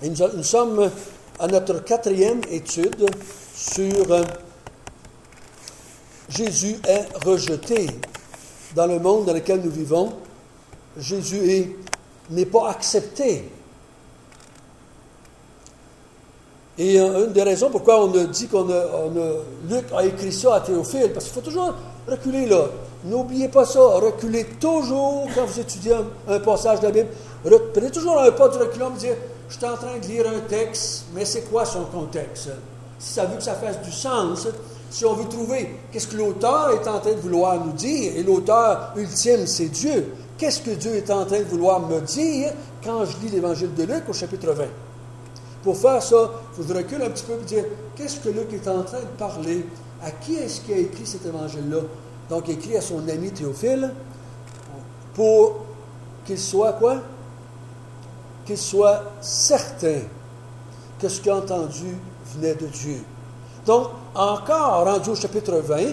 Et nous sommes à notre 4e étude sur Jésus est rejeté dans le monde dans lequel nous vivons. Jésus n'est pas accepté. Et une des raisons pourquoi on a dit Luc a écrit ça à Théophile, parce qu'il faut toujours reculer là. N'oubliez pas ça, reculez toujours quand vous étudiez un passage de la Bible. Prenez toujours un pas de reculon et dire, je suis en train de lire un texte, mais c'est quoi son contexte? Si ça veut que ça fasse du sens, si on veut trouver qu'est-ce que l'auteur est en train de vouloir nous dire, et l'auteur ultime, c'est Dieu. Qu'est-ce que Dieu est en train de vouloir me dire quand je lis l'Évangile de Luc au chapitre 20? Pour faire ça, il faut que je recule un petit peu et dire, qu'est-ce que Luc est en train de parler? À qui est-ce qu'il a écrit cet évangile-là? Donc, il écrit à son ami Théophile pour qu'il soit quoi? Qu'il soit certain que ce qu'il a entendu venait de Dieu. Donc, encore rendu au chapitre 20,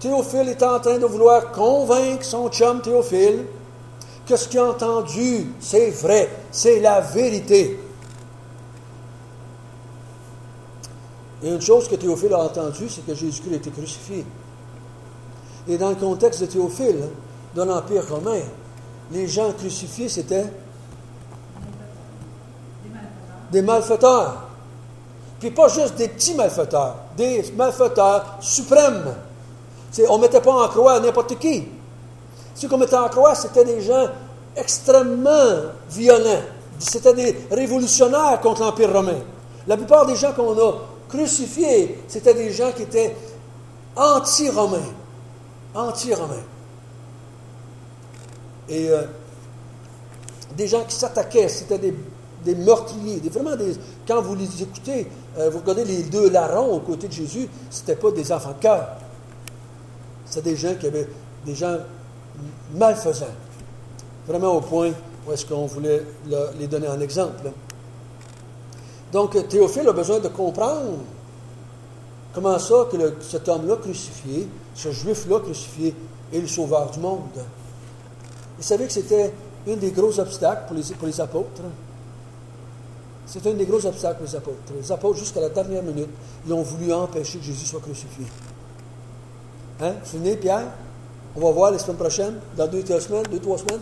Théophile est en train de vouloir convaincre son chum Théophile que ce qu'il a entendu, c'est vrai, c'est la vérité. Et une chose que Théophile a entendue, c'est que Jésus-Christ a été crucifié. Et dans le contexte de Théophile, de l'Empire romain, les gens crucifiés, c'était des malfaiteurs. Puis pas juste des petits malfaiteurs, des malfaiteurs suprêmes. On ne mettait pas en croix n'importe qui. Ceux qu'on mettait en croix, c'était des gens extrêmement violents. C'était des révolutionnaires contre l'Empire romain. La plupart des gens qu'on a crucifiés, c'était des gens qui étaient anti-romains. Anti-romains. Et des gens qui s'attaquaient, c'était des meurtriers, quand vous les écoutez, vous regardez les deux larrons aux côtés de Jésus, c'était pas des enfants de cœur. C'était des gens malfaisants. Vraiment au point où est-ce qu'on voulait les donner en exemple. Donc, Théophile a besoin de comprendre comment ça que cet homme-là crucifié, ce juif-là crucifié, est le sauveur du monde. Vous savez que c'était un des gros obstacles pour les apôtres. C'est un des gros obstacles pour les apôtres. Les apôtres, jusqu'à la dernière minute, ils ont voulu empêcher que Jésus soit crucifié. Vous vous souvenez, Pierre? On va voir la semaine prochaine, dans 2-3 semaines.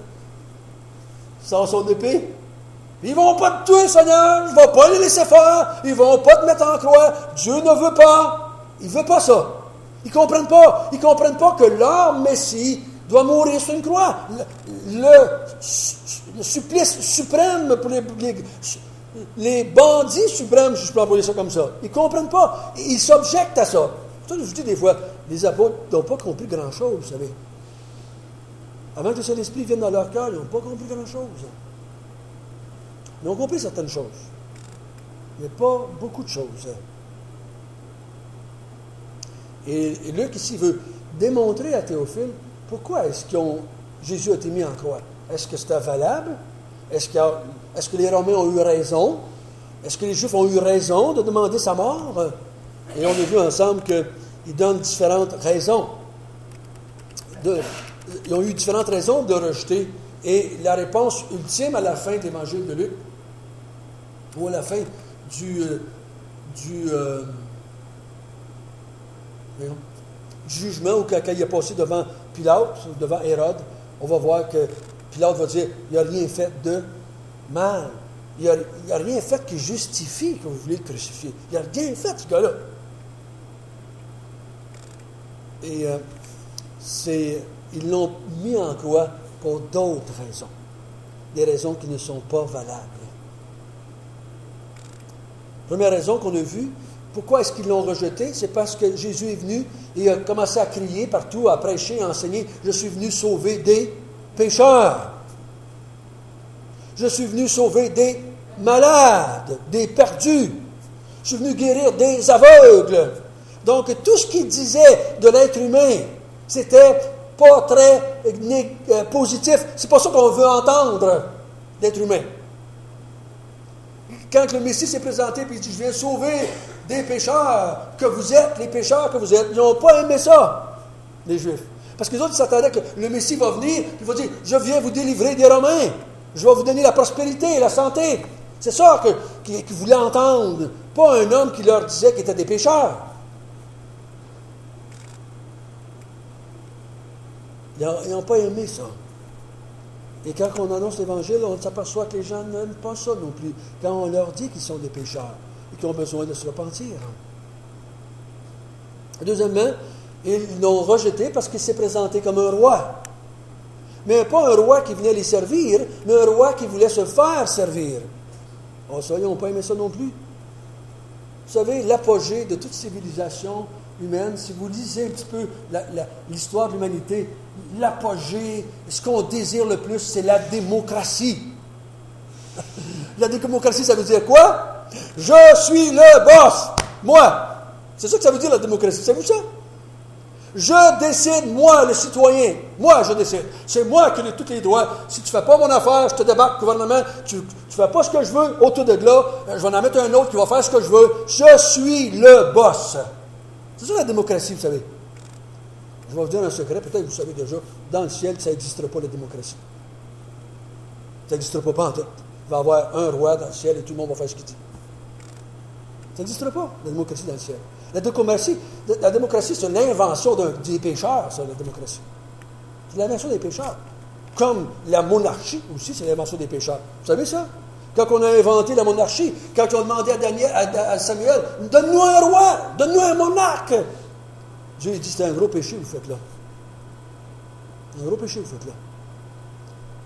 Sans son épée. Ils ne vont pas te tuer, Seigneur. Je ne vais pas les laisser faire. Ils ne vont pas te mettre en croix. Dieu ne veut pas. Il ne veut pas ça. Ils ne comprennent pas. Ils ne comprennent pas que leur Messie doit mourir sur une croix. Le supplice suprême pour les bandits suprêmes, si je peux employer ça comme ça. Ils ne comprennent pas. Ils s'objectent à ça. Je vous dis des fois, les apôtres n'ont pas compris grand-chose, vous savez. Avant que le Saint-Esprit vienne dans leur cœur, ils n'ont pas compris grand-chose. Ils ont compris certaines choses. Mais pas beaucoup de choses. Et Luc ici veut démontrer à Théophile pourquoi est-ce Jésus a été mis en croix. Est-ce que c'était valable? Est-ce que les Romains ont eu raison? Est-ce que les Juifs ont eu raison de demander sa mort? Et on a vu ensemble qu'ils donnent différentes raisons. Ils ont eu différentes raisons de rejeter. Et la réponse ultime à la fin de l'Évangile de Luc, ou à la fin du jugement, ou quand il est passé devant Pilate, devant Hérode, on va voir que Pilate va dire, il n'a rien fait de mal. Il n'a rien fait qui justifie que vous voulez le crucifier. Il n'a rien fait, ce gars-là. Et ils l'ont mis en croix pour d'autres raisons. Des raisons qui ne sont pas valables. Première raison qu'on a vue, pourquoi est-ce qu'ils l'ont rejeté? C'est parce que Jésus est venu et a commencé à crier partout, à prêcher, à enseigner. Je suis venu sauver des pécheurs. Je suis venu sauver des malades, des perdus. Je suis venu guérir des aveugles. Donc, tout ce qu'il disait de l'être humain, c'était pas très positif. C'est pas ça qu'on veut entendre d'être humain. Quand le Messie s'est présenté et il dit, je viens sauver des pécheurs que vous êtes, les pécheurs que vous êtes, ils n'ont pas aimé ça, les Juifs. Parce que les autres s'attendaient que le Messie va venir, il va dire, je viens vous délivrer des Romains. Je vais vous donner la prospérité, la santé. C'est ça qu'ils voulaient entendre, pas un homme qui leur disait qu'ils étaient des pécheurs. Ils n'ont pas aimé ça. Et quand on annonce l'Évangile, on s'aperçoit que les gens n'aiment pas ça non plus, quand on leur dit qu'ils sont des pécheurs et qu'ils ont besoin de se repentir. Deuxièmement, ils l'ont rejeté parce qu'il s'est présenté comme un roi. Mais pas un roi qui venait les servir, mais un roi qui voulait se faire servir. Oh, ça, ils n'ont pas aimé ça non plus. Vous savez, l'apogée de toute civilisation humaine, si vous lisez un petit peu l'histoire de l'humanité, l'apogée, ce qu'on désire le plus, c'est la démocratie. La démocratie, ça veut dire quoi? Je suis le boss, moi. C'est ça que ça veut dire la démocratie, savez-vous ça? Je décide, moi, le citoyen. Moi, je décide. C'est moi qui ai tous les droits. Si tu ne fais pas mon affaire, je te débarque, gouvernement. Tu ne fais pas ce que je veux autour de là. Je vais en mettre un autre qui va faire ce que je veux. Je suis le boss. C'est ça la démocratie, vous savez. Je vais vous dire un secret, peut-être que vous savez déjà. Dans le ciel, ça n'existera pas la démocratie. Ça n'existera pas en tout. Il va y avoir un roi dans le ciel et tout le monde va faire ce qu'il dit. Ça n'existera pas, la démocratie dans le ciel. La démocratie, c'est l'invention des pécheurs, ça, la démocratie. C'est l'invention des pécheurs. Comme la monarchie aussi, c'est l'invention des pécheurs. Vous savez ça? Quand on a inventé la monarchie, quand on a demandé à Samuel, donne-nous un roi, donne-nous un monarque. Dieu a dit, c'est un gros péché que vous faites là. Un gros péché que vous faites là.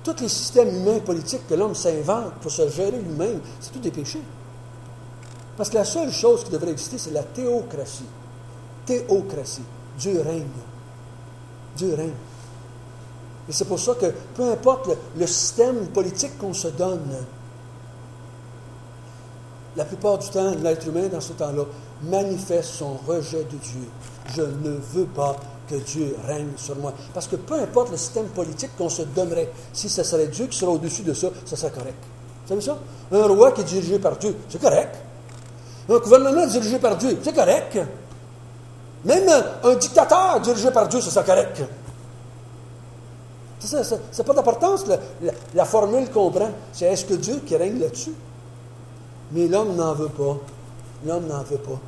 Tous les systèmes humains et politiques que l'homme s'invente pour se gérer lui-même, c'est tous des péchés. Parce que la seule chose qui devrait exister, c'est la théocratie. Théocratie. Dieu règne. Dieu règne. Et c'est pour ça que, peu importe le système politique qu'on se donne, la plupart du temps, l'être humain, dans ce temps-là, manifeste son rejet de Dieu. Je ne veux pas que Dieu règne sur moi. Parce que peu importe le système politique qu'on se donnerait, si ce serait Dieu qui serait au-dessus de ça, ça serait correct. Vous savez ça? Un roi qui est dirigé par Dieu, c'est correct. Un gouvernement dirigé par Dieu, c'est correct. Même un dictateur dirigé par Dieu, ça serait correct. Ça n'a pas d'importance, la formule qu'on prend. C'est est-ce que Dieu qui règne là-dessus? Mais l'homme n'en veut pas. L'homme n'en veut pas.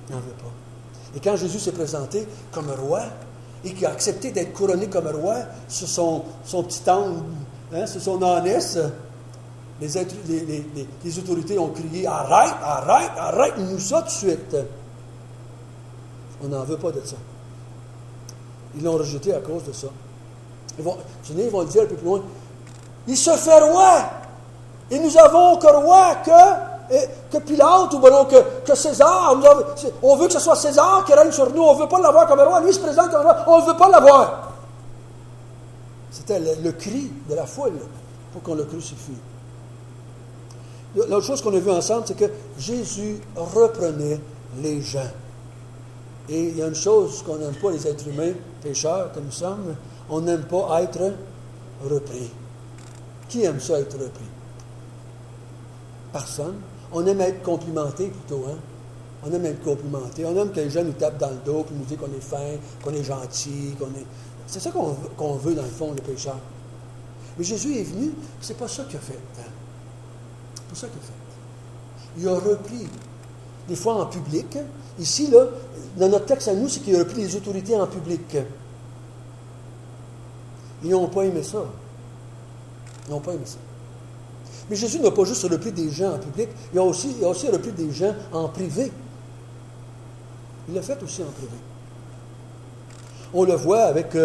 Il n'en veut pas. Et quand Jésus s'est présenté comme roi, et qu'il a accepté d'être couronné comme roi sur son petit angle, sur son ânesse, les autorités ont crié « Arrête, arrête, arrête-nous ça tout de suite! » On n'en veut pas de ça. Ils l'ont rejeté à cause de ça. Ils vont le dire un peu plus loin. « Il se fait roi! Et nous avons que roi que Pilate ou bien que César. On veut que ce soit César qui règne sur nous. On ne veut pas l'avoir comme roi. Lui, il se présente comme roi. On ne veut pas l'avoir. » C'était le cri de la foule pour qu'on le crucifie. L'autre chose qu'on a vu ensemble, c'est que Jésus reprenait les gens. Et il y a une chose qu'on n'aime pas, les êtres humains, pécheurs que nous sommes, on n'aime pas être repris. Qui aime ça, être repris? Personne. On aime être complimenté plutôt, hein? On aime être complimenté. On aime que les gens nous tapent dans le dos, puis nous disent qu'on est fin, qu'on est gentil, C'est ça qu'on veut, dans le fond, les pécheurs. Mais Jésus est venu, c'est pas ça qu'il a fait. Hein? C'est pas ça qu'il a fait. Il a repris, des fois en public. Ici, là, dans notre texte à nous, c'est qu'il a repris les autorités en public. Ils n'ont pas aimé ça. Ils n'ont pas aimé ça. Mais Jésus n'a pas juste repris des gens en public, il a aussi repris des gens en privé. Il l'a fait aussi en privé. On le voit avec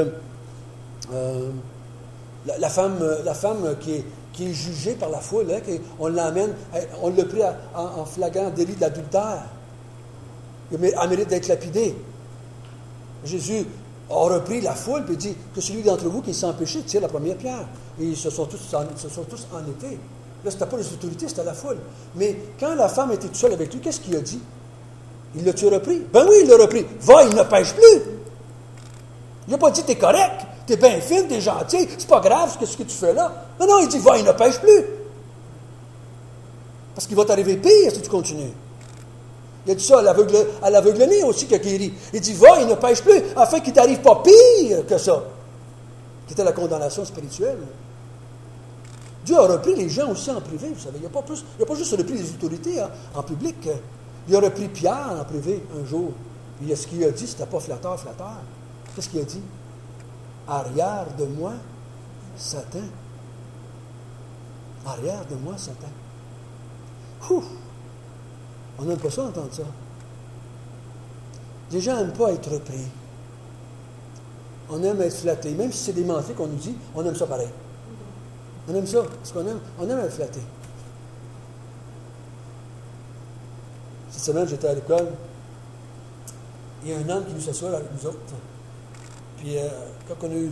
la femme qui est jugée par la foule. Hein, on l'amène, on l'a pris en flagrant délit d'adultère. Elle mérite d'être lapidée. Jésus a repris la foule et dit que celui d'entre vous qui est sans péché tire la première pierre. Et ils se sont tous en été. Là, ce n'était pas les autorités, c'était la foule. Mais quand la femme était toute seule avec lui, qu'est-ce qu'il a dit? Il l'a-tu repris? Ben oui, il l'a repris. Va, il ne pêche plus. Il n'a pas dit, t'es correct, t'es bien fine, t'es gentil, c'est pas grave ce que tu fais là. Non, il dit, va, il ne pêche plus. Parce qu'il va t'arriver pire si tu continues. Il a dit ça à l'aveugle-né aussi qui a guéri. Il dit, va, il ne pêche plus, afin qu'il t'arrive pas pire que ça. Qui était la condamnation spirituelle. Dieu a repris les gens aussi en privé, vous savez. Il n'a pas juste repris les autorités en public. Il a repris Pierre en privé un jour. Puis ce qu'il a dit, c'était pas flatteur, flatteur. Qu'est-ce qu'il a dit? Arrière de moi, Satan. Arrière de moi, Satan. Ouf! On n'aime pas ça, entendre ça. Les gens n'aiment pas être repris. On aime être flatté. Même si c'est des menteries qu'on nous dit, on aime ça pareil. On aime ça. Parce qu'on aime, on aime être flatté. Cette semaine, j'étais à l'école. Il y a un homme qui nous s'assoit avec nous autres. Puis, quand on a eu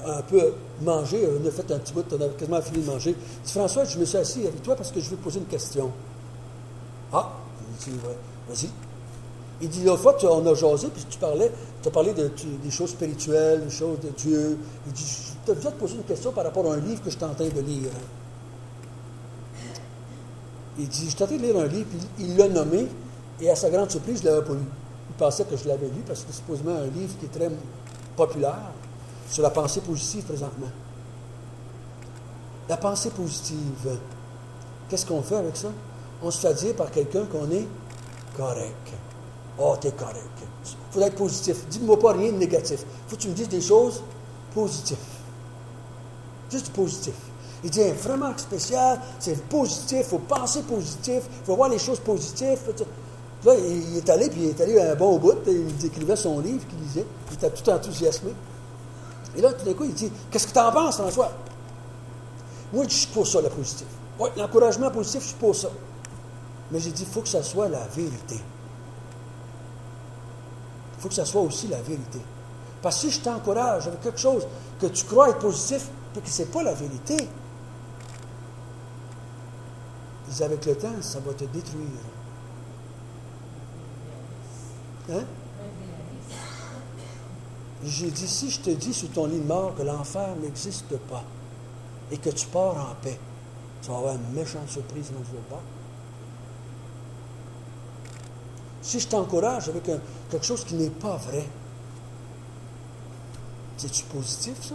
un peu mangé, on a fait un petit bout, on a quasiment fini de manger. Il dit, François, je me suis assis avec toi parce que je veux te poser une question. Ah, il dit, ouais, vas-y. Il dit, l'autre fois, on a jasé, puis tu as parlé des choses spirituelles, des choses de Dieu. Il dit, je te viens te poser une question par rapport à un livre que je suis en train de lire. Il dit, je suis en train de lire un livre, puis il l'a nommé, et à sa grande surprise, je ne l'avais pas lu. Il pensait que je l'avais lu, parce que c'est supposément un livre qui est très populaire sur la pensée positive présentement. La pensée positive, qu'est-ce qu'on fait avec ça? On se fait dire par quelqu'un qu'on est correct. Oh, t'es correct. Il faut être positif. Dis-moi pas rien de négatif. Il faut que tu me dises des choses positives. Juste positif. Il dit, vraiment spécial, c'est positif, il faut penser positif, il faut voir les choses positives. Là, il est allé, puis il est allé un bon bout, il décrivait son livre qu'il lisait, il était tout enthousiasmé. Et là, tout d'un coup, il dit, qu'est-ce que tu en penses, François? Moi, je suis pour ça, le positif. Oui, l'encouragement positif, je suis pour ça. Mais j'ai dit, il faut que ça soit la vérité. Il faut que ça soit aussi la vérité. Parce que si je t'encourage avec quelque chose que tu crois être positif, puis que ce n'est pas la vérité, dis, avec le temps, ça va te détruire. Hein? J'ai dit, si je te dis sur ton lit de mort que l'enfer n'existe pas et que tu pars en paix, tu vas avoir une méchante surprise dans le bord. Si je t'encourage avec quelque chose qui n'est pas vrai, c'est-tu positif, ça?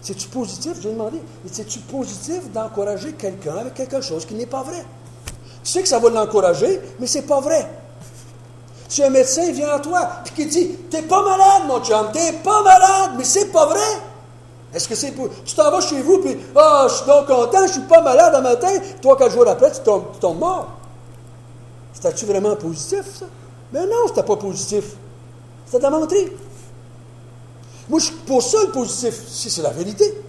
C'est-tu positif? J'ai demandé, c'est-tu positif d'encourager quelqu'un avec quelque chose qui n'est pas vrai? Tu sais que ça va l'encourager, mais c'est pas vrai. Si un médecin vient à toi et qui dit, t'es pas malade, mon chum, t'es pas malade, mais c'est pas vrai. Est-ce que c'est pour... Tu t'en vas chez vous, puis, je suis donc content, je suis pas malade un matin, 3-4 jours après, tu tombes mort. C'était-tu vraiment positif, ça? Mais non, c'était pas positif. C'était de la menterie. Moi, je suis pour ça le positif, si c'est la vérité.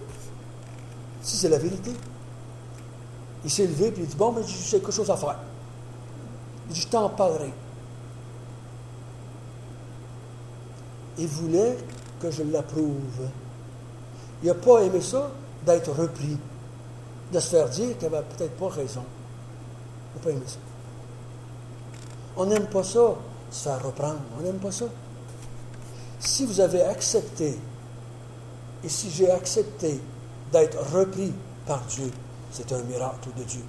Si c'est la vérité. Il s'est levé, puis il dit, bon, mais j'ai quelque chose à faire. Il dit, je t'en parlerai. Il voulait que je l'approuve. Il n'a pas aimé ça, d'être repris, de se faire dire qu'il n'avait peut-être pas raison. Il n'a pas aimé ça. On n'aime pas ça, se faire reprendre. On n'aime pas ça. Si vous avez accepté, et si j'ai accepté d'être repris par Dieu, c'est un miracle de Dieu.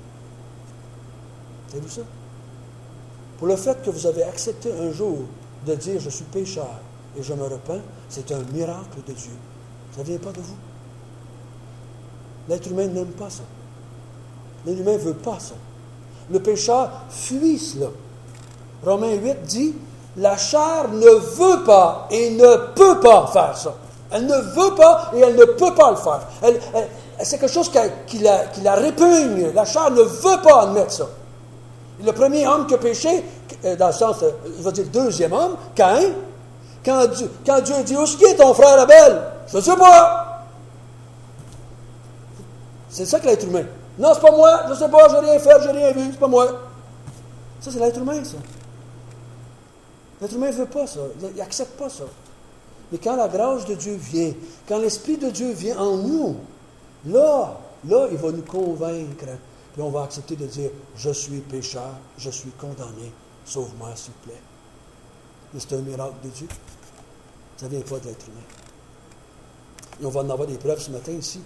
Avez-vous ça? Pour le fait que vous avez accepté un jour de dire « je suis pécheur et je me repens », c'est un miracle de Dieu. Ça ne vient pas de vous. L'être humain n'aime pas ça. L'être humain ne veut pas ça. Le pécheur fuit cela. Romains 8 dit, la chair ne veut pas et ne peut pas faire ça. Elle ne veut pas et elle ne peut pas le faire. C'est quelque chose qui la répugne. La chair ne veut pas admettre ça. Et le premier homme qui a péché, dans le sens, il va dire le deuxième homme, Caïn, quand Dieu dit, où est-ce qu'il est ton frère Abel? Je ne sais pas. C'est ça que l'être humain. Non, c'est pas moi, je ne sais pas, j'ai rien fait, j'ai rien vu, c'est pas moi. Ça, c'est l'être humain, ça. L'être humain ne veut pas ça, il n'accepte pas ça. Mais quand la grâce de Dieu vient, quand l'Esprit de Dieu vient en nous, là, il va nous convaincre. Puis on va accepter de dire, je suis pécheur, je suis condamné, sauve-moi s'il te plaît. Mais c'est un miracle de Dieu. Ça ne vient pas de l'être humain. Et on va en avoir des preuves ce matin ici.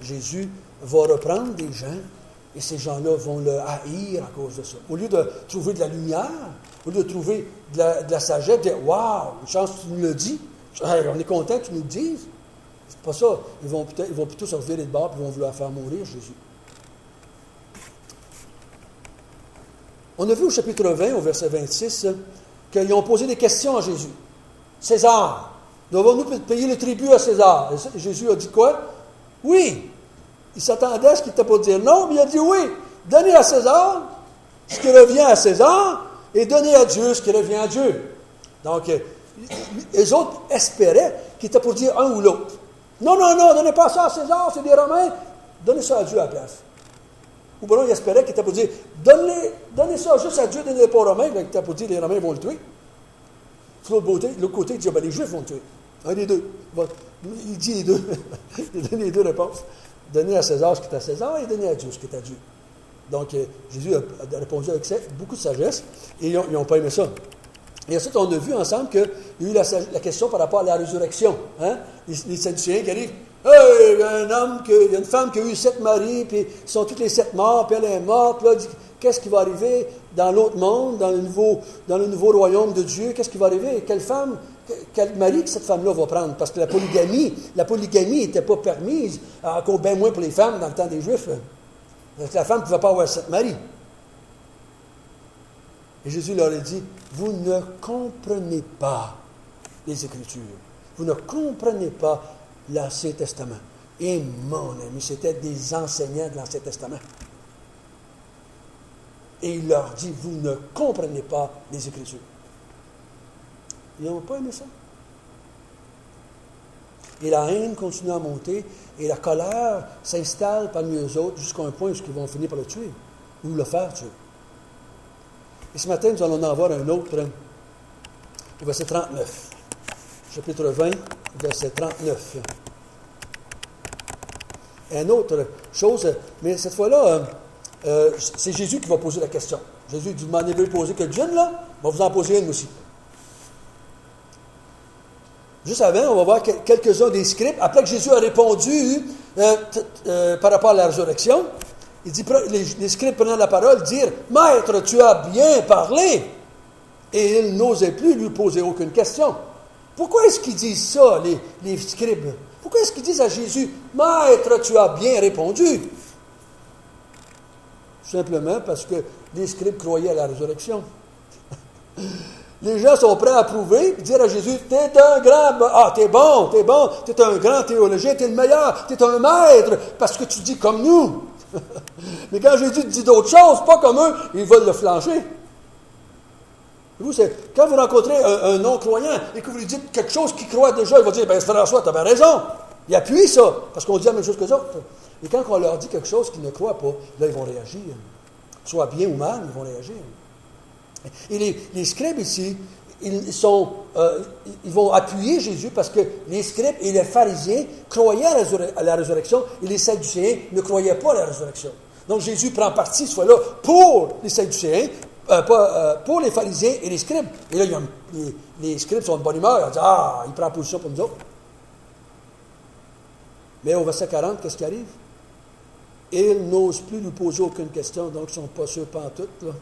Jésus va reprendre des gens et ces gens-là vont le haïr à cause de ça. Au lieu de trouver de la lumière, au lieu de trouver de la sagesse, de dire « Wow, une chance que tu nous le dis, on est content que tu nous le dises. » C'est pas ça. Ils vont plutôt se revirer de bord et vont vouloir faire mourir Jésus. On a vu au chapitre 20, au verset 26, qu'ils ont posé des questions à Jésus. César, devons-nous payer le tribut à César? Et Jésus a dit quoi? Oui. Il s'attendait à ce qu'il n'était pas dire non, mais il a dit oui. Donnez à César ce qui revient à César et donnez à Dieu ce qui revient à Dieu. Donc, les autres espéraient qu'il était pour dire un ou l'autre. Non, donnez pas ça à César, c'est des Romains. Donnez ça à Dieu à la place. Ou bien ils espéraient qu'il était pour dire donnez ça juste à Dieu, donnez-le pas aux Romains. Il était pour dire les Romains vont le tuer. L'autre côté, il dit les Juifs vont le tuer. Un des deux. Il dit les deux. Il donne les deux réponses. Donnez à César ce qui est à César et donnez à Dieu ce qui est à Dieu. Donc, Jésus a répondu avec beaucoup de sagesse et ils n'ont pas aimé ça. Et ensuite, on a vu ensemble qu'il y a eu la question par rapport à la résurrection. Hein? Les Sadducéens qui arrivent. Hey, il y a une femme qui a eu 7 maris, puis ils sont toutes les 7 morts, puis elle est morte. Là, qu'est-ce qui va arriver dans l'autre monde, dans le nouveau royaume de Dieu? Qu'est-ce qui va arriver? Quel mari que cette femme-là va prendre? Parce que la polygamie n'était pas permise, encore bien moins pour les femmes dans le temps des Juifs. Parce que la femme ne pouvait pas avoir 7 maris. Et Jésus leur a dit, vous ne comprenez pas les Écritures. Vous ne comprenez pas l'Ancien Testament. Et mon ami, c'était des enseignants de l'Ancien Testament. Et il leur dit, vous ne comprenez pas les Écritures. Ils n'ont pas aimé ça. Et la haine continue à monter, et la colère s'installe parmi eux autres jusqu'à un point où ils vont finir par le tuer, ou le faire tuer. Et ce matin, nous allons en avoir un autre, au verset 39. Chapitre 20, verset 39. Une autre chose, mais cette fois-là, c'est Jésus qui va poser la question. Jésus dit, vous m'en avez posé quelques-unes, là, je vais vous en poser une aussi. Juste avant, on va voir quelques-uns des scribes. Après que Jésus a répondu par rapport à la résurrection, il dit, les scribes prenant la parole dirent, « Maître, tu as bien parlé. » Et ils n'osaient plus lui poser aucune question. Pourquoi est-ce qu'ils disent ça, les scribes? Pourquoi est-ce qu'ils disent à Jésus, « Maître, tu as bien répondu. » Simplement parce que les scribes croyaient à la résurrection. Les gens sont prêts à approuver et dire à Jésus, « T'es un grand... t'es bon, t'es un grand théologien, t'es le meilleur, t'es un maître, parce que tu dis comme nous. » Mais quand Jésus dit d'autres choses, pas comme eux, ils veulent le flancher. Vous, quand vous rencontrez un non-croyant et que vous lui dites quelque chose qu'il croit déjà, il va dire, « Ben, François, tu as bien raison. » Il appuie ça, parce qu'on dit la même chose que les autres. Et quand on leur dit quelque chose qu'ils ne croient pas, là, ils vont réagir. Soit bien ou mal, ils vont réagir. Et les scribes ici, ils vont appuyer Jésus parce que les scribes et les pharisiens croyaient à la résurrection et les Sadducéens ne croyaient pas à la résurrection. Donc Jésus prend parti, ce fois-là, pour les Sadducéens, pour les pharisiens et les scribes. Et là, les scribes sont de bonne humeur. Ils disent, il prend position pour nous autres. Mais au verset 40, qu'est-ce qui arrive? Ils n'osent plus lui poser aucune question, donc ils ne sont pas sûrs pantoute, là.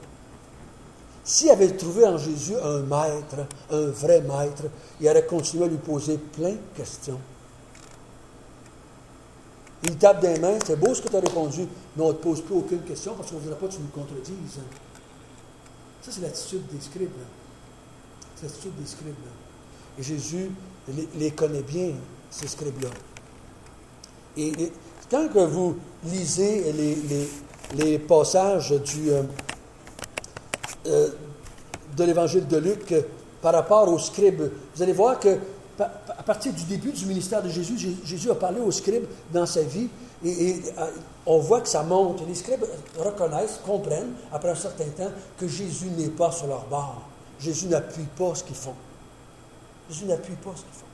S'il avait trouvé en Jésus un maître, un vrai maître, il aurait continué à lui poser plein de questions. Il tape des mains, c'est beau ce que tu as répondu, mais on ne te pose plus aucune question parce qu'on ne voudrait pas que tu nous contredises. Ça, c'est l'attitude des scribes. C'est l'attitude des scribes. Et Jésus les connaît bien, ces scribes-là. Et quand que vous lisez les passages de l'évangile de Luc par rapport aux scribes, vous allez voir que à partir du début du ministère de Jésus, Jésus a parlé aux scribes dans sa vie et on voit que ça monte. Les scribes reconnaissent, comprennent, après un certain temps, que Jésus n'est pas sur leur bord. Jésus n'appuie pas ce qu'ils font. Jésus n'appuie pas ce qu'ils font.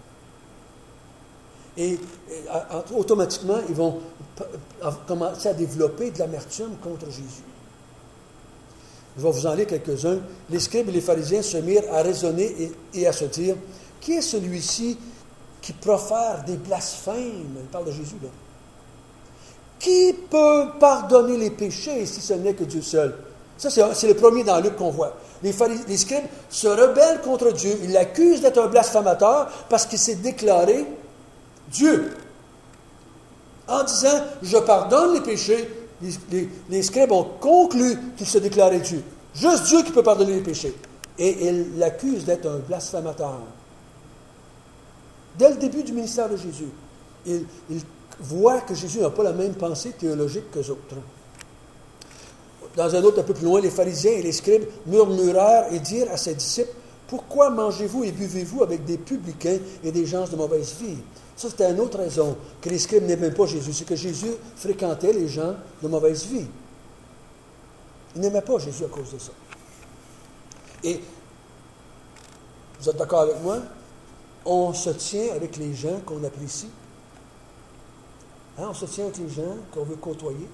Et automatiquement, ils vont commencer à développer de l'amertume contre Jésus. Je vais vous en lire quelques-uns. Les scribes et les pharisiens se mirent à raisonner et à se dire, « Qui est celui-ci qui profère des blasphèmes? » Il parle de Jésus, là. « Qui peut pardonner les péchés si ce n'est que Dieu seul? » Ça, c'est le premier dans Luc qu'on voit. Les scribes se rebellent contre Dieu. Ils l'accusent d'être un blasphémateur parce qu'il s'est déclaré Dieu. En disant, je pardonne les péchés, les scribes ont conclu qu'il se déclarait Dieu. Juste Dieu qui peut pardonner les péchés. Et ils l'accusent d'être un blasphémateur. Dès le début du ministère de Jésus, ils voient que Jésus n'a pas la même pensée théologique qu'eux autres. Dans un autre un peu plus loin, les pharisiens et les scribes murmurèrent et dirent à ses disciples, « Pourquoi mangez-vous et buvez-vous avec des publicains et des gens de mauvaise vie? » Ça, c'était une autre raison que les scribes n'aimaient pas Jésus. C'est que Jésus fréquentait les gens de mauvaise vie. Ils n'aimaient pas Jésus à cause de ça. Et, vous êtes d'accord avec moi? On se tient avec les gens qu'on apprécie. Hein? On se tient avec les gens qu'on veut côtoyer.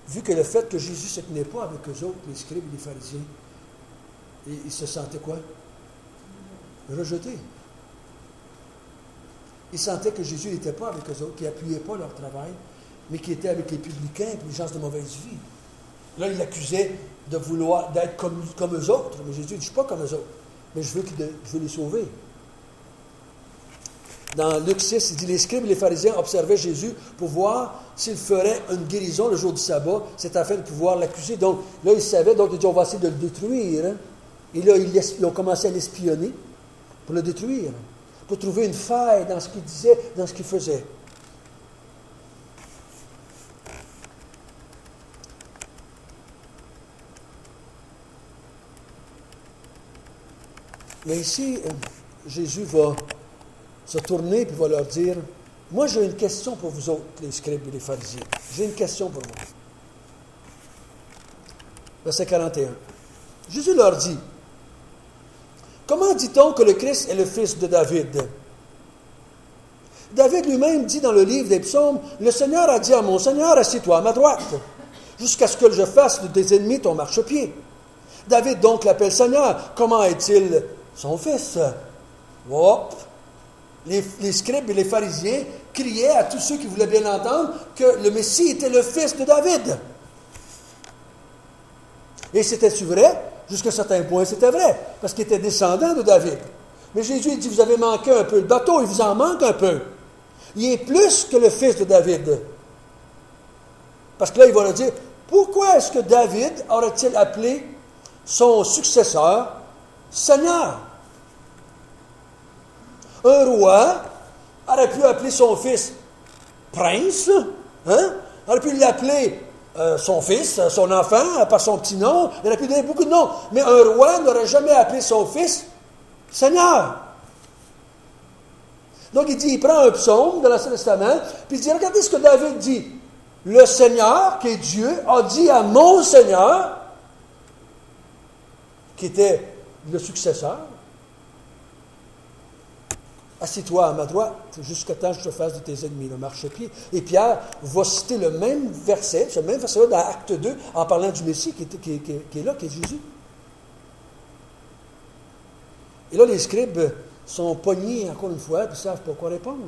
Vu que le fait que Jésus ne se tenait pas avec eux autres, les scribes et les pharisiens, ils se sentaient quoi? Rejetés. Ils sentaient que Jésus n'était pas avec eux autres, qu'il n'appuyait pas leur travail, mais qu'il était avec les publicains et les gens de mauvaise vie. Là, ils l'accusaient de vouloir d'être comme eux autres. Mais Jésus dit, je ne suis pas comme eux autres, mais je veux les sauver. Dans Luc 6, il dit, les scribes et les pharisiens observaient Jésus pour voir s'il ferait une guérison le jour du sabbat. C'est afin de pouvoir l'accuser. Donc, là, ils savaient, donc ils dit, on va essayer de le détruire. Hein? Et là, ils ont commencé à l'espionner pour le détruire, pour trouver une faille dans ce qu'il disait, dans ce qu'il faisait. Mais ici, Jésus va se tourner et va leur dire, « Moi, j'ai une question pour vous autres, les scribes et les pharisiens. J'ai une question pour vous. » Verset 41. Jésus leur dit, « Comment dit-on que le Christ est le fils de David? David lui-même dit dans le livre des psaumes, « Le Seigneur a dit à mon Seigneur, assieds-toi à ma droite, jusqu'à ce que je fasse de tes ennemis ton marchepied. » David donc l'appelle Seigneur. Comment est-il son fils? Hop! Les scribes et les pharisiens criaient à tous ceux qui voulaient bien entendre que le Messie était le fils de David. Et c'était-tu vrai? Jusqu'à un certain point, c'était vrai, parce qu'il était descendant de David. Mais Jésus dit, vous avez manqué un peu le bateau, il vous en manque un peu. Il est plus que le fils de David. Parce que là, il va leur dire, pourquoi est-ce que David aurait-il appelé son successeur Seigneur? Un roi aurait pu appeler son fils prince, hein? Aurait pu l'appeler son fils, son enfant, par son petit nom. Il aurait pu donner beaucoup de noms. Mais un roi n'aurait jamais appelé son fils Seigneur. Donc il dit, il prend un psaume de l'Ancien Testament, puis il dit, regardez ce que David dit. Le Seigneur, qui est Dieu, a dit à mon Seigneur, qui était le successeur, assieds-toi à ma droite, jusqu'à temps que je te fasse de tes ennemis, le marchepied. Et Pierre va citer le même verset, ce même verset-là dans Acte 2, en parlant du Messie qui est là, qui est Jésus. Et là, les scribes sont pognés, encore une fois, puis ils ne savent pas quoi répondre.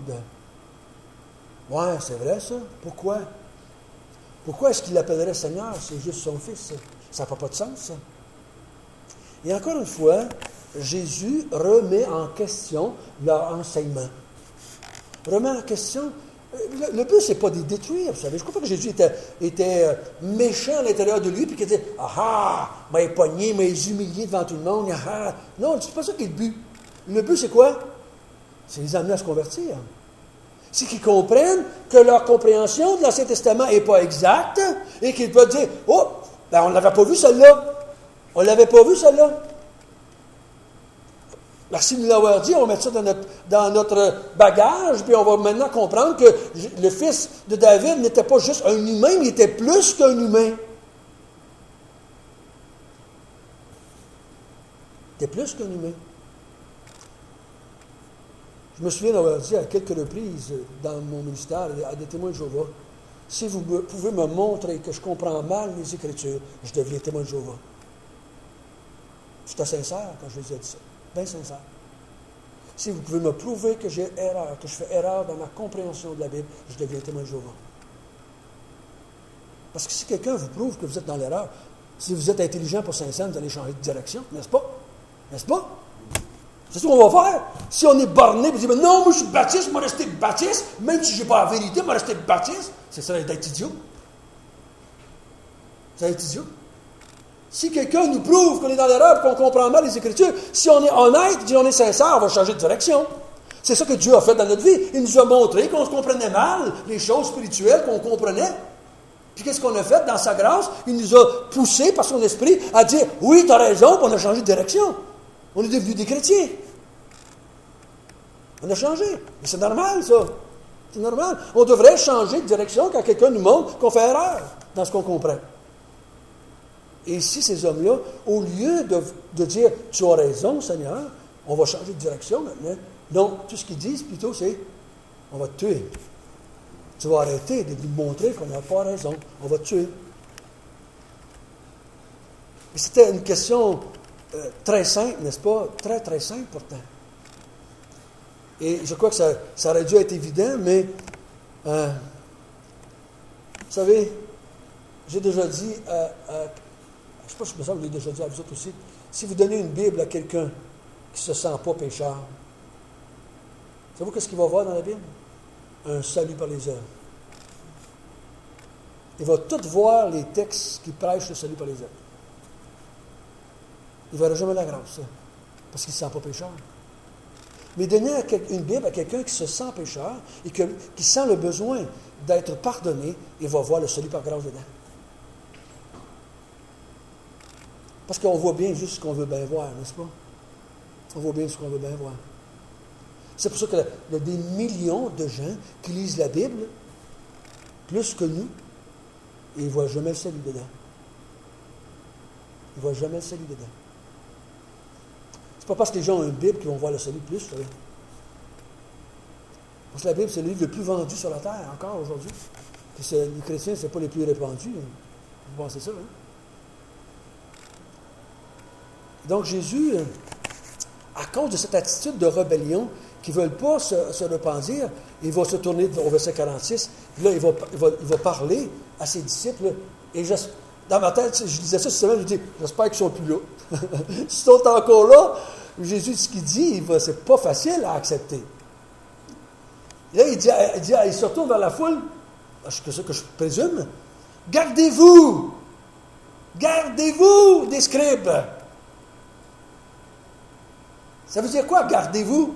Ouais, c'est vrai ça. Pourquoi? Pourquoi est-ce qu'il l'appellerait Seigneur? C'est juste son fils. Ça n'a pas de sens, ça. Et encore une fois, Jésus remet en question leur enseignement. Remet en question. Le but, ce n'est pas de les détruire, vous savez. Je ne crois pas que Jésus était méchant à l'intérieur de lui, puis qu'il disait, « Ah, m'a épogné, m'a humilié devant tout le monde. Ah. » Non, c'est pas ça qui est le but. Le but, c'est quoi? C'est les amener à se convertir. C'est qu'ils comprennent que leur compréhension de l'Ancien Testament n'est pas exacte, et qu'ils peuvent dire, « Oh, ben on ne l'avait pas vu celle-là. On ne l'avait pas vu celle-là. » Merci de nous l'avoir dit, on va mettre ça dans notre bagage, puis on va maintenant comprendre que le fils de David n'était pas juste un humain, mais il était plus qu'un humain. Il était plus qu'un humain. Je me souviens d'avoir dit à quelques reprises dans mon ministère, à des témoins de Jéhovah, si vous pouvez me montrer que je comprends mal les Écritures, je deviens témoin de Jéhovah. J'étais sincère quand je les ai dit ça. Bien sincère. Si vous pouvez me prouver que j'ai erreur, que je fais erreur dans ma compréhension de la Bible, je deviens témoin de Jéhovah. Parce que si quelqu'un vous prouve que vous êtes dans l'erreur, si vous êtes intelligent pour Saint-Saëns, vous allez changer de direction, n'est-ce pas? N'est-ce pas? C'est ce qu'on va faire. Si on est borné, puis on dit, non, moi je suis baptiste, moi rester baptiste, même si je n'ai pas la vérité, moi rester baptiste, c'est ça d'être idiot. C'est d'être idiot. Si quelqu'un nous prouve qu'on est dans l'erreur, qu'on comprend mal les Écritures, si on est honnête, si on est sincère, on va changer de direction. C'est ça que Dieu a fait dans notre vie. Il nous a montré qu'on se comprenait mal, les choses spirituelles qu'on comprenait. Puis qu'est-ce qu'on a fait dans sa grâce? Il nous a poussé par son esprit à dire, oui, tu as raison, puis on a changé de direction. On est devenus des chrétiens. On a changé. Mais c'est normal, ça. C'est normal. On devrait changer de direction quand quelqu'un nous montre qu'on fait erreur dans ce qu'on comprend. Et ici, ces hommes-là, au lieu de dire « Tu as raison, Seigneur, on va changer de direction maintenant », non, tout ce qu'ils disent plutôt, c'est « On va te tuer. Tu vas arrêter de nous montrer qu'on n'a pas raison. On va te tuer. » Et c'était une question très simple, n'est-ce pas? Très, très simple pourtant. Et je crois que ça aurait dû être évident, mais vous savez, j'ai déjà dit je ne sais pas si je me semble que je l'ai déjà dit à vous autres aussi, si vous donnez une Bible à quelqu'un qui ne se sent pas pécheur, savez-vous qu'est-ce qu'il va voir dans la Bible? Un salut par les œuvres. Il va tout voir les textes qui prêchent le salut par les œuvres. Il ne verra jamais la grâce, parce qu'il ne se sent pas pécheur. Mais donner une Bible à quelqu'un qui se sent pécheur et qui sent le besoin d'être pardonné, il va voir le salut par grâce dedans. Parce qu'on voit bien juste ce qu'on veut bien voir, n'est-ce pas? On voit bien ce qu'on veut bien voir. C'est pour ça qu'il y a des millions de gens qui lisent la Bible, plus que nous, et ils ne voient jamais le salut dedans. Ils ne voient jamais le salut dedans. C'est pas parce que les gens ont une Bible qu'ils vont voir le salut plus, vous savez. Parce que la Bible, c'est le livre le plus vendu sur la terre, encore aujourd'hui. Puis les chrétiens, ce n'est pas les plus répandus. Vous pensez ça, hein? Donc Jésus, à cause de cette attitude de rébellion, qui ne veulent pas se repentir, il va se tourner au verset 46, puis là, il va parler à ses disciples, et dans ma tête, je disais ça cette semaine, je dis, j'espère qu'ils ne sont plus là. S'ils sont encore là, Jésus, ce qu'il dit, c'est pas facile à accepter. Et là, il se retourne vers la foule, c'est ce que je présume, gardez-vous des scribes. Ça veut dire quoi, gardez-vous?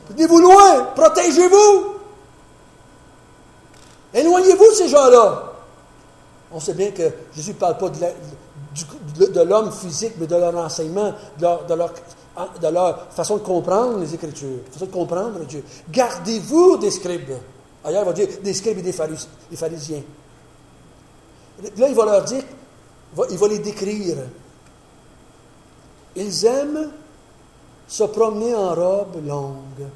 Tenez-vous loin, protégez-vous. Éloignez-vous de ces gens-là. On sait bien que Jésus ne parle pas de l'homme physique, mais de leur enseignement, de leur façon de comprendre les Écritures, façon de comprendre Dieu. Gardez-vous des scribes. Ailleurs, il va dire des scribes et des pharisiens. Là, il va leur dire, il va les décrire. Ils aiment se promener en robe longue.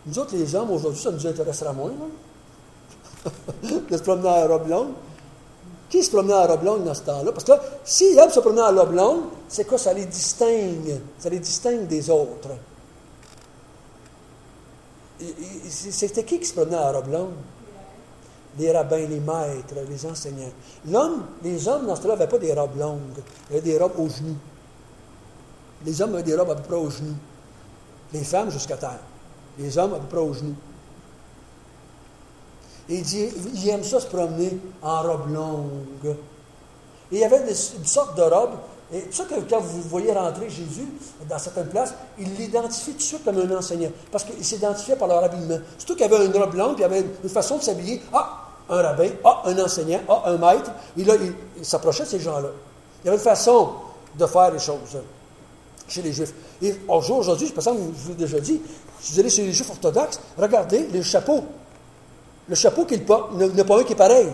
Nous autres, les hommes, aujourd'hui, ça nous intéressera moins, de se promener en robe longue. Qui se promenait en robe longue dans ce temps-là? Parce que là, s'ils aiment se promener en robe longue, c'est quoi? Ça les distingue. Ça les distingue des autres. C'était qui se promenait en robe longue? Les rabbins, les maîtres, les enseignants. Les hommes, dans ce temps-là, n'avaient pas des robes longues. Ils avaient des robes aux genoux. Les hommes avaient des robes à peu près aux genoux. Les femmes jusqu'à terre. Les hommes à peu près aux genoux. Et il dit, il aime ça se promener en robe longue. Et il y avait une sorte de robe. Et c'est pour ça que quand vous voyez rentrer Jésus dans certaines places, il l'identifie tout de suite comme un enseignant. Parce qu'il s'identifiait par leur habillement. Surtout qu'il y avait une robe longue, puis il y avait une façon de s'habiller. Ah, un rabbin. Ah, un enseignant. Ah, un maître. Et là, il s'approchait de ces gens-là. Il y avait une façon de faire les choses chez les Juifs. Et aujourd'hui, je pense que je vous l'ai déjà dit, si vous allez chez les Juifs orthodoxes, regardez les chapeaux. Le chapeau qu'il porte, il n'y en a pas un qui est pareil.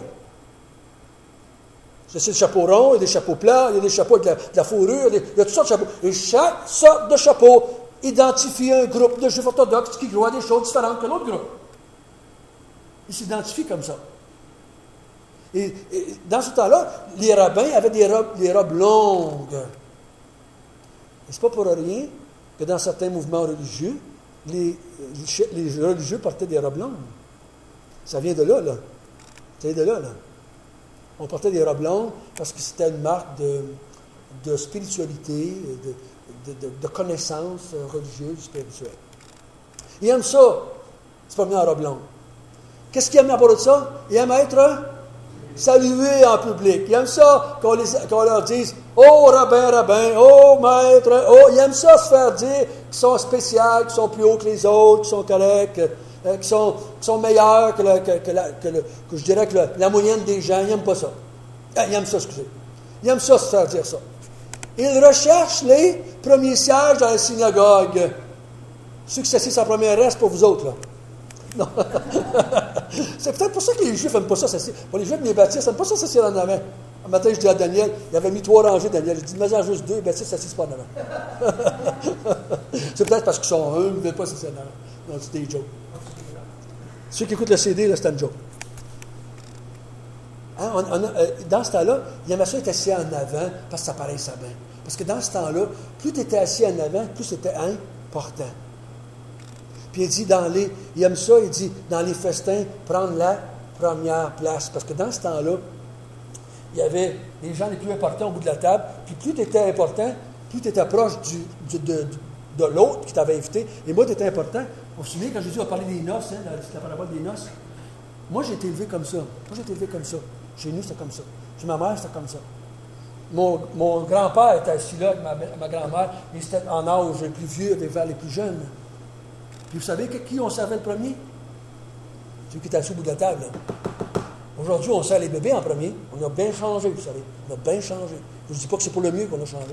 C'est le chapeau rond, il y a des chapeaux plats, il y a des chapeaux avec de la fourrure, il y a toutes sortes de chapeaux. Et chaque sorte de chapeau identifie un groupe de Juifs orthodoxes qui croient des choses différentes que l'autre groupe. Ils s'identifient comme ça. Et dans ce temps-là, les rabbins avaient des robes longues. Et c'est pas pour rien que dans certains mouvements religieux, les religieux portaient des robes longues. Ça vient de là, là. Ça vient de là, là. On portait des robes longues parce que c'était une marque de spiritualité, de connaissances religieuses, spirituelles. Il aime ça, se promener en robe longue. Qu'est-ce qu'il aime à part de ça? Il aime être salué en public. Il aime ça qu'on leur dise « Oh, rabbin, oh, maître, oh! » Il aime ça se faire dire qu'ils sont spéciaux, qu'ils sont plus hauts que les autres, qu'ils sont corrects, qu'ils sont meilleurs que je dirais que la moyenne des gens. Il n'aime pas ça. Il aime ça, excusez. Il aime ça se faire dire ça. Il recherche les premiers sièges dans la synagogue. Ceux qui s'assient en première reste pour vous autres, là. Non. C'est peut-être pour ça que les Juifs n'aiment pas ça. Pour les Juifs, les baptistes n'aiment pas ça s'asseoir en avant. Un matin, je dis à Daniel, il avait mis 3 rangées, Daniel. Je dis, mets-en juste 2, les baptistes ne s'assisent pas en avant. C'est peut-être parce qu'ils sont eux, ils ne veulent pas s'asseoir en avant. Non, c'est des jokes. Ceux qui écoutent le CD, là, c'est un joke. Hein, dans ce temps-là, il aimait ça être assis en avant parce que ça paraissait bien. Parce que dans ce temps-là, plus tu étais assis en avant, plus c'était important. Puis il dit, il aime ça, il dit, dans les festins, prendre la première place. Parce que dans ce temps-là, il y avait les gens les plus importants au bout de la table. Puis plus tu étais important, plus tu étais proche de l'autre qui t'avait invité. Et moi, tu étais important. Vous vous souvenez, quand Jésus a parlé des noces, la parabole des noces, moi, j'ai été élevé comme ça. Chez nous, c'était comme ça. Chez ma mère, c'était comme ça. Mon grand-père était assis là avec ma grand-mère. Il était en âge le plus vieux vers les plus jeunes. Puis vous savez qui on servait le premier? Celui qui était assis au bout de la table. Là. Aujourd'hui, on sert les bébés en premier. On a bien changé, vous savez. On a bien changé. Je ne dis pas que c'est pour le mieux qu'on a changé.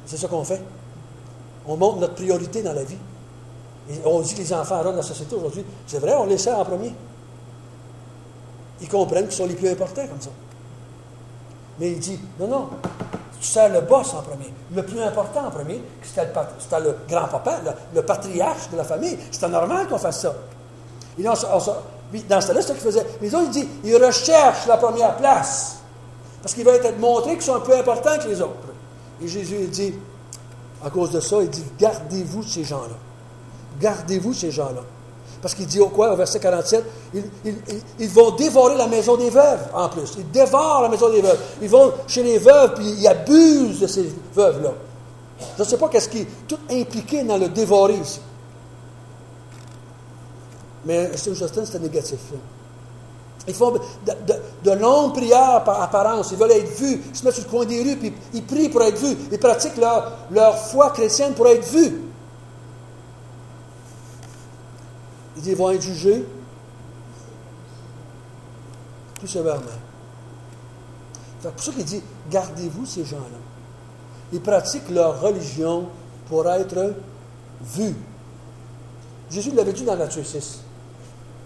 C'est ça qu'on fait. On montre notre priorité dans la vie. Et on dit que les enfants rendent la société aujourd'hui. C'est vrai, on les sert en premier. Ils comprennent qu'ils sont les plus importants comme ça. Mais il dit, non, tu sers le boss en premier. Le plus important en premier, c'était le grand-papa, le patriarche de la famille. C'était normal qu'on fasse ça. Et dans ce temps-là, c'est ce qu'il faisait. Mais les autres, il dit, ils recherchent la première place. Parce qu'ils veulent être montrés qu'ils sont un peu importants que les autres. Et Jésus, il dit, à cause de ça, il dit, gardez-vous de ces gens-là. Gardez-vous de ces gens-là. Parce qu'il dit au verset 47, ils vont dévorer la maison des veuves, en plus. Ils dévorent la maison des veuves. Ils vont chez les veuves, puis ils abusent de ces veuves-là. Je ne sais pas qu'est-ce qui est tout impliqué dans le dévorer ici. Mais Steve Justin, c'était négatif. Là. Ils font de longues prières par apparence. Ils veulent être vus. Ils se mettent sur le coin des rues, puis ils prient pour être vus. Ils pratiquent leur foi chrétienne pour être vus. Ils vont être jugés plus sévèrement. C'est pour ça qu'il dit, gardez-vous ces gens-là. Ils pratiquent leur religion pour être vus. Jésus l'avait dit dans Matthieu 6.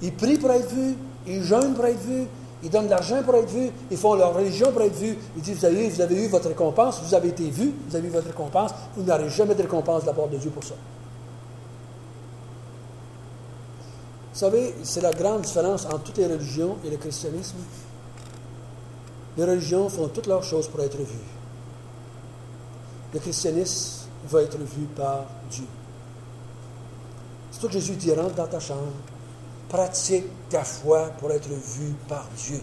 Ils prient pour être vus, ils jeûnent pour être vus, ils donnent de l'argent pour être vus, ils font leur religion pour être vus. Il dit, vous avez eu votre récompense, vous avez été vus, vous avez eu votre récompense, vous n'aurez jamais de récompense de la part de Dieu pour ça. Vous savez, c'est la grande différence entre toutes les religions et le christianisme. Les religions font toutes leurs choses pour être vues. Le christianisme va être vu par Dieu. C'est tout que Jésus dit, rentre dans ta chambre, pratique ta foi pour être vu par Dieu.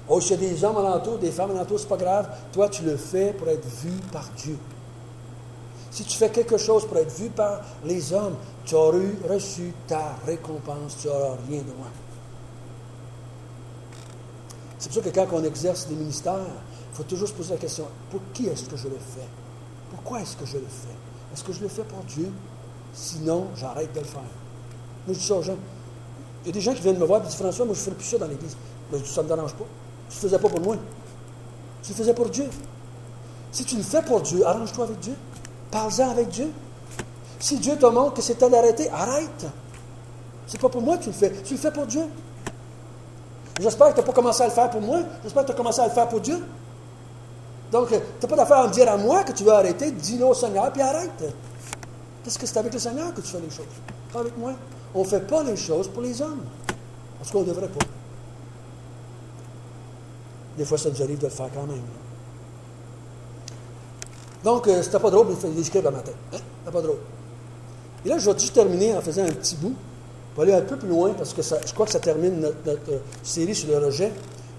Oh, s'il y a des hommes alentour, des femmes alentour, c'est pas grave. Toi, tu le fais pour être vu par Dieu. Si tu fais quelque chose pour être vu par les hommes, tu auras reçu ta récompense, tu n'auras rien de moi. C'est pour ça que quand on exerce des ministères, il faut toujours se poser la question, pour qui est-ce que je le fais? Pourquoi est-ce que je le fais? Est-ce que je le fais pour Dieu? Sinon, j'arrête de le faire. Moi, je dis ça aux gens. Il y a des gens qui viennent me voir et disent, François, moi, je ne ferai plus ça dans l'Église. Mais je dis, ça ne me dérange pas. Tu ne le faisais pas pour moi. Tu le faisais pour Dieu. Si tu le fais pour Dieu, arrange-toi avec Dieu. Parle-en avec Dieu. Si Dieu te montre que c'est temps d'arrêter, arrête. C'est pas pour moi que tu le fais. Tu le fais pour Dieu. J'espère que tu n'as pas commencé à le faire pour moi. J'espère que tu as commencé à le faire pour Dieu. Donc, tu n'as pas d'affaire à me dire à moi que tu veux arrêter. Dis-le au Seigneur, puis arrête. Parce que c'est avec le Seigneur que tu fais les choses. Pas avec moi. On ne fait pas les choses pour les hommes. Parce qu'on ne devrait pas. Des fois, ça nous arrive de le faire quand même. Donc, c'était pas drôle, il les scribes à matin. C'était pas drôle. Et là, je vais juste terminer en faisant un petit bout. Je vais aller un peu plus loin parce que je crois que ça termine notre série sur le rejet.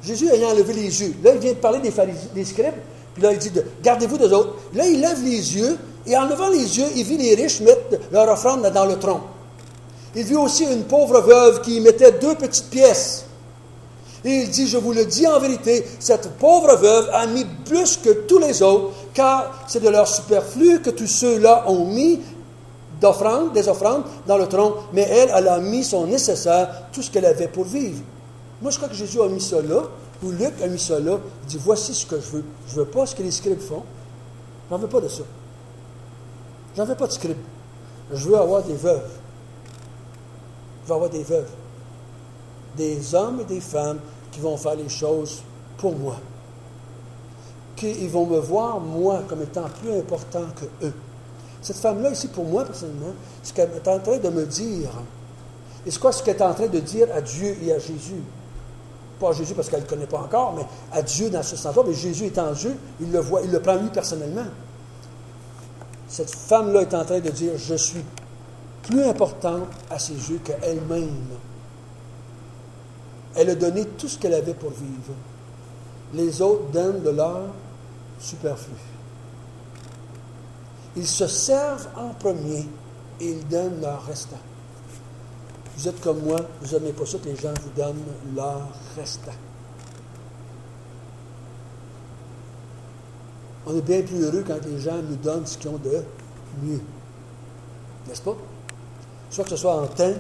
Jésus ayant levé les yeux, là, il vient de parler des scribes, puis là, il dit, gardez-vous des autres. Là, il lève les yeux, et en levant les yeux, il vit les riches mettre leur offrande dans le tronc. Il vit aussi une pauvre veuve qui y mettait 2 petites pièces. Et il dit, je vous le dis en vérité, cette pauvre veuve a mis plus que tous les autres, car c'est de leur superflu que tous ceux-là ont mis des offrandes dans le tronc, mais elle a mis son nécessaire, tout ce qu'elle avait pour vivre. Moi, je crois que Jésus a mis ça là, ou Luc a mis ça là. Il dit, voici ce que je veux. Je ne veux pas ce que les scribes font. J'en veux pas de ça. J'en veux pas de scribes. Je veux avoir des veuves. Je veux avoir des veuves. Des hommes et des femmes qui vont faire les choses pour moi. Qu'ils vont me voir, moi, comme étant plus important que eux. Cette femme-là, ici, pour moi, personnellement, ce qu'elle est en train de me dire, et c'est quoi ce qu'elle est en train de dire à Dieu et à Jésus? Pas à Jésus parce qu'elle ne le connaît pas encore, mais à Dieu dans ce sens-là. Mais Jésus est en Dieu, il le voit, il le prend lui personnellement. Cette femme-là est en train de dire, je suis plus importante à ses yeux qu'elle-même. Elle a donné tout ce qu'elle avait pour vivre. Les autres donnent de leur superflu. Ils se servent en premier et ils donnent leur restant. Vous êtes comme moi, vous n'aimez pas ça que les gens vous donnent leur restant. On est bien plus heureux quand les gens nous donnent ce qu'ils ont de mieux. N'est-ce pas? Soit que ce soit en temps,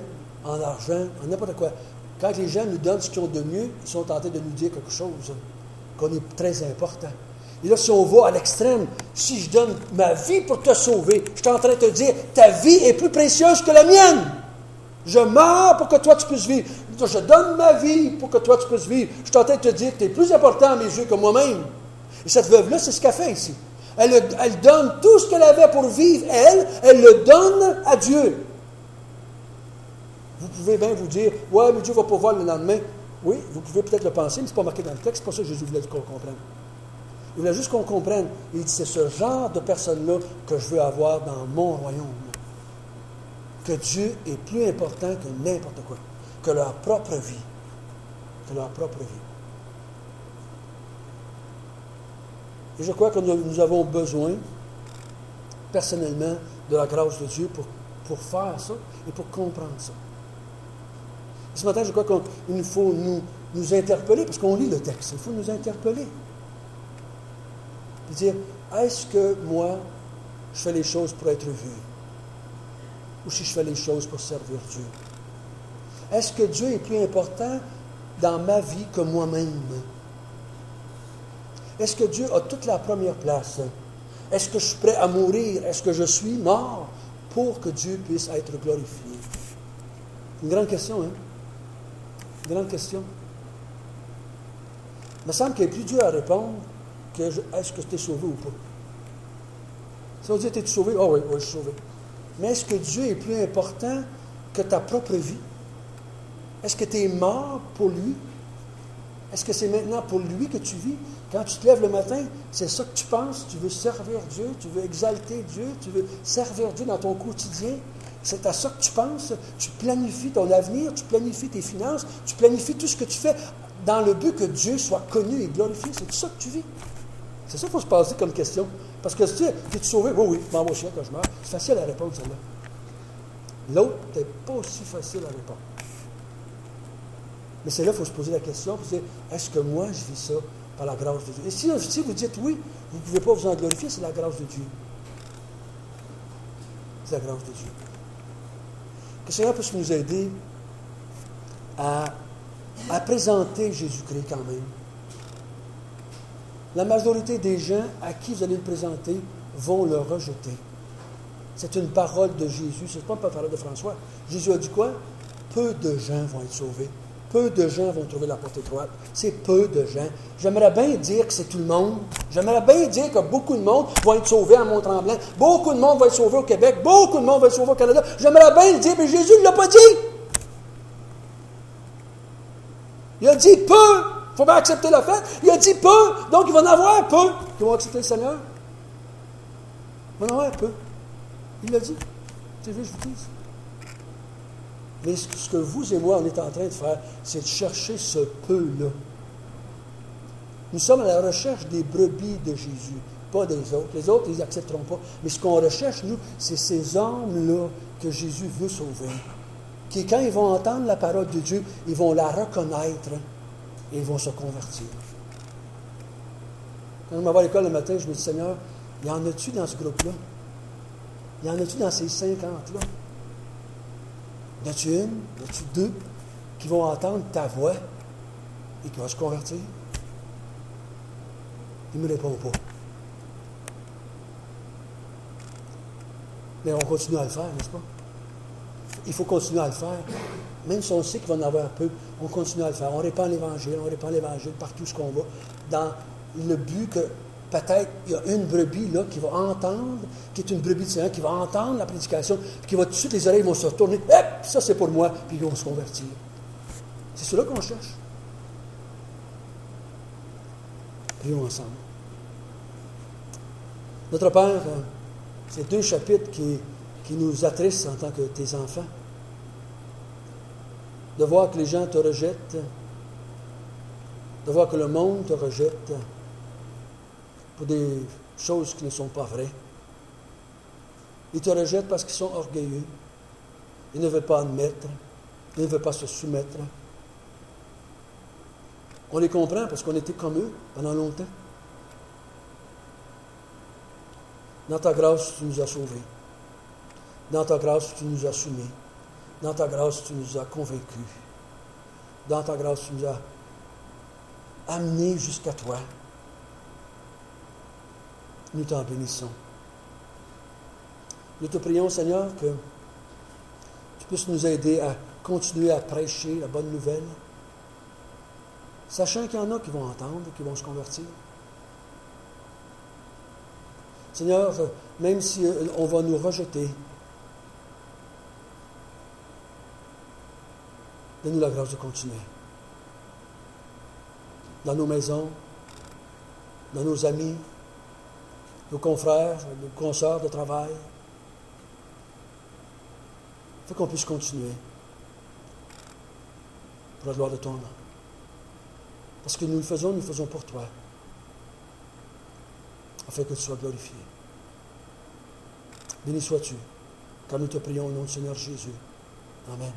en argent, en n'importe quoi. Quand les gens nous donnent ce qu'ils ont de mieux, ils sont tentés de nous dire quelque chose qu'on est très important. Et là, si on va à l'extrême, si je donne ma vie pour te sauver, je suis en train de te dire, ta vie est plus précieuse que la mienne. Je meurs pour que toi tu puisses vivre. Je donne ma vie pour que toi tu puisses vivre. Je suis en train de te dire que tu es plus important à mes yeux que moi-même. Et cette veuve-là, c'est ce qu'elle fait ici. Elle donne tout ce qu'elle avait pour vivre, elle le donne à Dieu. Vous pouvez bien vous dire, ouais, mais Dieu va pouvoir le lendemain. Oui, vous pouvez peut-être le penser, mais ce n'est pas marqué dans le texte. C'est pas ça que Jésus voulait qu'on comprenne. Il voulait juste qu'on comprenne. Il dit, c'est ce genre de personne-là que je veux avoir dans mon royaume. Que Dieu est plus important que n'importe quoi. Que leur propre vie. Que leur propre vie. Et je crois que nous avons besoin, personnellement, de la grâce de Dieu pour faire ça et pour comprendre ça. Et ce matin, je crois qu'il nous faut nous interpeller, parce qu'on lit le texte, il faut nous interpeller. Et dire, est-ce que moi, je fais les choses pour être vu? Ou si je fais les choses pour servir Dieu? Est-ce que Dieu est plus important dans ma vie que moi-même? Est-ce que Dieu a toute la première place? Est-ce que je suis prêt à mourir? Est-ce que je suis mort pour que Dieu puisse être glorifié? Une grande question, hein? Une grande question. Il me semble qu'il est plus dur à répondre que est-ce que tu es sauvé ou pas? Si on dit, es-tu sauvé? Ah oui, je suis sauvé. Mais est-ce que Dieu est plus important que ta propre vie? Est-ce que tu es mort pour lui? Est-ce que c'est maintenant pour lui que tu vis? Quand tu te lèves le matin, c'est ça que tu penses? Tu veux servir Dieu? Tu veux exalter Dieu? Tu veux servir Dieu dans ton quotidien? C'est à ça que tu penses? Tu planifies ton avenir, tu planifies tes finances, tu planifies tout ce que tu fais dans le but que Dieu soit connu et glorifié. C'est tout ça que tu vis. C'est ça qu'il faut se poser comme question. Parce que si tu es sauvé? Oui, je m'en vais au ciel quand je meurs. C'est facile à répondre, celle-là. L'autre, n'est pas aussi facile à répondre. Mais c'est là qu'il faut se poser la question, pour dire, est-ce que moi, je vis ça par la grâce de Dieu? Et si vous dites oui, vous ne pouvez pas vous en glorifier, c'est la grâce de Dieu. C'est la grâce de Dieu. Que le Seigneur puisse nous aider à présenter Jésus-Christ quand même. La majorité des gens à qui vous allez le présenter vont le rejeter. C'est une parole de Jésus, ce n'est pas une parole de François. Jésus a dit quoi? Peu de gens vont être sauvés. Peu de gens vont trouver la porte étroite. C'est peu de gens. J'aimerais bien dire que c'est tout le monde. J'aimerais bien dire que beaucoup de monde vont être sauvés à Mont-Tremblant. Beaucoup de monde va être sauvé au Québec. Beaucoup de monde va être sauvé au Canada. J'aimerais bien le dire, mais Jésus ne l'a pas dit. Il a dit peu. Il faut bien accepter le fait. Il a dit peu. Donc, il va en avoir peu qui vont accepter le Seigneur. Il va en avoir peu. Il l'a dit. C'est vrai, je vous dis. Mais ce que vous et moi, on est en train de faire, c'est de chercher ce peu-là. Nous sommes à la recherche des brebis de Jésus, pas des autres. Les autres, ils n'accepteront pas. Mais ce qu'on recherche, nous, c'est ces âmes-là que Jésus veut sauver. Qui, quand ils vont entendre la parole de Dieu, ils vont la reconnaître et ils vont se convertir. Quand je m'en vais à l'école le matin, je me dis, Seigneur, y en a-tu dans ce groupe-là? Y en a-tu dans ces 50-là? Y en a-tu une? Y en a-tu deux qui vont entendre ta voix et qui vont se convertir? Il ne me répond pas. Mais on continue à le faire, n'est-ce pas? Il faut continuer à le faire. Même si on sait qu'il va en avoir peu, on continue à le faire. On répand l'Évangile partout ce qu'on va, dans le but que peut-être il y a une brebis là qui va entendre, qui est une brebis de Seigneur, qui va entendre la prédication, qui va tout de suite, les oreilles vont se retourner, hop, ça c'est pour moi, puis ils vont se convertir. C'est cela qu'on cherche. Prions ensemble. Notre Père, c'est 2 chapitres qui nous attristent en tant que tes enfants. De voir que les gens te rejettent, de voir que le monde te rejette pour des choses qui ne sont pas vraies. Ils te rejettent parce qu'ils sont orgueilleux. Ils ne veulent pas admettre. Ils ne veulent pas se soumettre. On les comprend parce qu'on était comme eux pendant longtemps. Dans ta grâce, tu nous as sauvés. Dans ta grâce, tu nous as soumis. Dans ta grâce, tu nous as convaincus. Dans ta grâce, tu nous as amenés jusqu'à toi. Nous t'en bénissons. Nous te prions, Seigneur, que tu puisses nous aider à continuer à prêcher la bonne nouvelle, sachant qu'il y en a qui vont entendre, qui vont se convertir. Seigneur, même si on va nous rejeter, donne-nous la grâce de continuer. Dans nos maisons, dans nos amis, nos confrères, nos consoeurs de travail. Fais qu'on puisse continuer pour la gloire de ton nom. Parce que nous le faisons pour toi, afin que tu sois glorifié. Béni sois-tu, car nous te prions au nom du Seigneur Jésus. Amen.